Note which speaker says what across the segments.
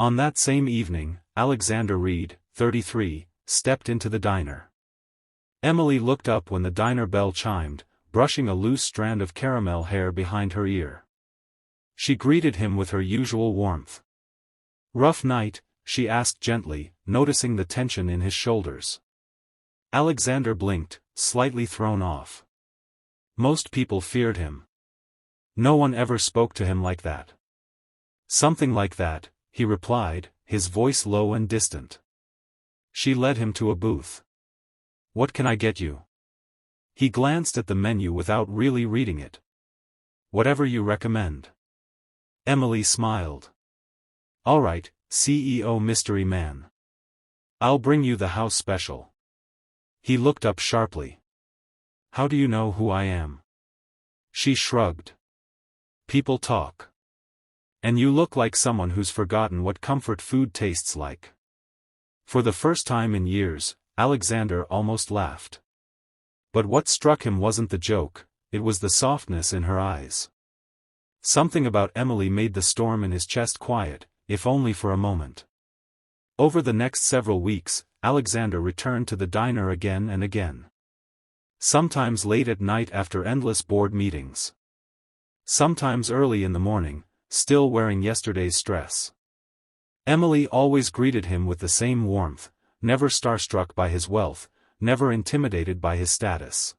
Speaker 1: On that same evening, Alexander Reed, 33, stepped into the diner. Emily looked up when the diner bell chimed, brushing a loose strand of caramel hair behind her ear. She greeted him with her usual warmth. "Rough night?" she asked gently, noticing the tension in his shoulders. Alexander blinked, slightly thrown off. Most people feared him. No one ever spoke to him like that. "Something like that," he replied, his voice low and distant. She led him to a booth. "What can I get you?" He glanced at the menu without really reading it. "Whatever you recommend." Emily smiled. "All right, CEO Mystery Man. I'll bring you the house special." He looked up sharply. "How do you know who I am?" She shrugged. "People talk. And you look like someone who's forgotten what comfort food tastes like." For the first time in years, Alexander almost laughed. But what struck him wasn't the joke, it was the softness in her eyes. Something about Emily made the storm in his chest quiet, if only for a moment. Over the next several weeks, Alexander returned to the diner again and again. Sometimes late at night after endless board meetings. Sometimes early in the morning, still wearing yesterday's stress. Emily always greeted him with the same warmth, never starstruck by his wealth, never intimidated by his status.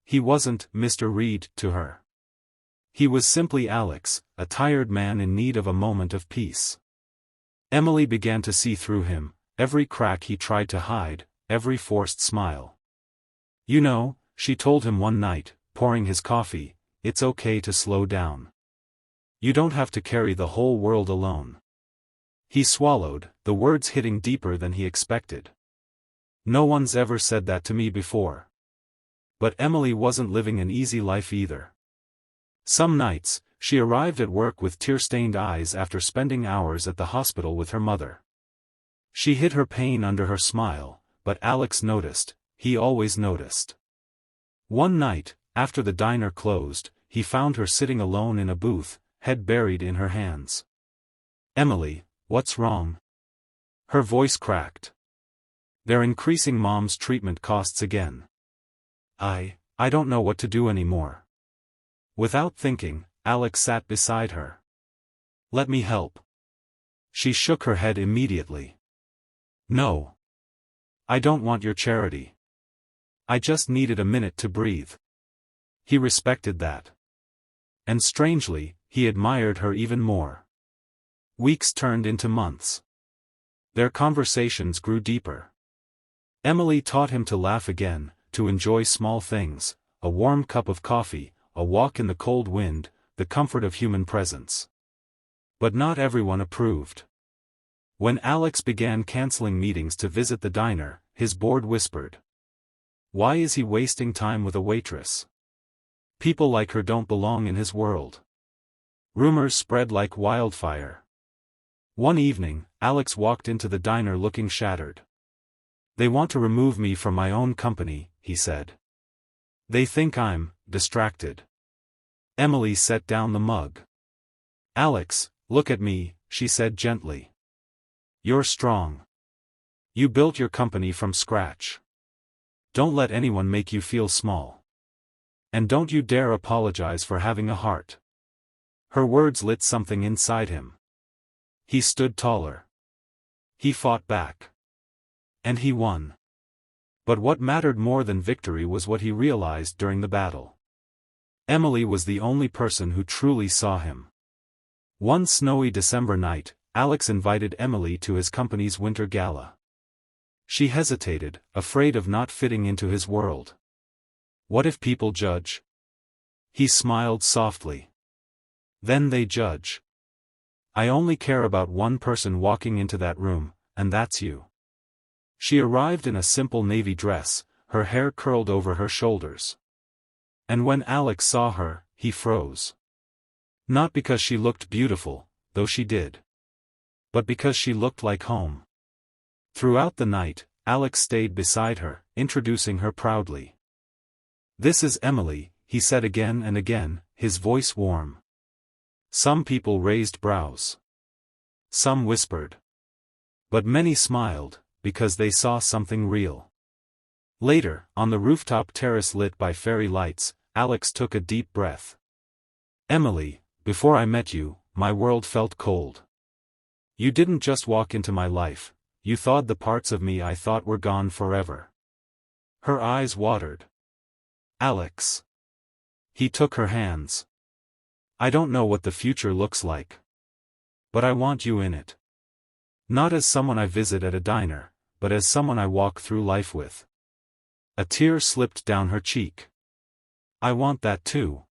Speaker 1: He wasn't Mr. Reed to her. He was simply Alex, a tired man in need of a moment of peace. Emily began to see through him, every crack he tried to hide, every forced smile. "You know," she told him one night, pouring his coffee, "it's okay to slow down. You don't have to carry the whole world alone." He swallowed, the words hitting deeper than he expected. "No one's ever said that to me before." But Emily wasn't living an easy life either. Some nights, she arrived at work with tear-stained eyes after spending hours at the hospital with her mother. She hid her pain under her smile, but Alex noticed, he always noticed. One night, after the diner closed, he found her sitting alone in a booth, head buried in her hands. "Emily, what's wrong?" Her voice cracked. "They're increasing Mom's treatment costs again. I don't know what to do anymore." Without thinking, Alex sat beside her. "Let me help." She shook her head immediately. "No. I don't want your charity. I just needed a minute to breathe." He respected that. And strangely, he admired her even more. Weeks turned into months. Their conversations grew deeper. Emily taught him to laugh again, to enjoy small things, a warm cup of coffee, a walk in the cold wind, the comfort of human presence. But not everyone approved. When Alex began canceling meetings to visit the diner, his board whispered, "Why is he wasting time with a waitress? People like her don't belong in his world." Rumors spread like wildfire. One evening, Alex walked into the diner looking shattered. "They want to remove me from my own company," he said. "They think I'm distracted." Emily set down the mug. "Alex, look at me," she said gently. "You're strong. You built your company from scratch. Don't let anyone make you feel small. And don't you dare apologize for having a heart." Her words lit something inside him. He stood taller. He fought back. And he won. But what mattered more than victory was what he realized during the battle. Emily was the only person who truly saw him. One snowy December night, Alex invited Emily to his company's winter gala. She hesitated, afraid of not fitting into his world. "What if people judge?" He smiled softly. "Then they judge. I only care about one person walking into that room, and that's you." She arrived in a simple navy dress, her hair curled over her shoulders. And when Alex saw her, he froze. Not because she looked beautiful, though she did. But because she looked like home. Throughout the night, Alex stayed beside her, introducing her proudly. "This is Emily," he said again and again, his voice warm. Some people raised brows. some whispered. But many smiled, because they saw something real. Later, on the rooftop terrace lit by fairy lights, Alex took a deep breath. Emily, before I met you, my world felt cold. You didn't just walk into my life, you thawed the parts of me I thought were gone forever. Her eyes watered. Alex. He took her hands. I don't know what the future looks like. But I want you in it. Not as someone I visit at a diner, but as someone I walk through life with. A tear slipped down her cheek. I want that too.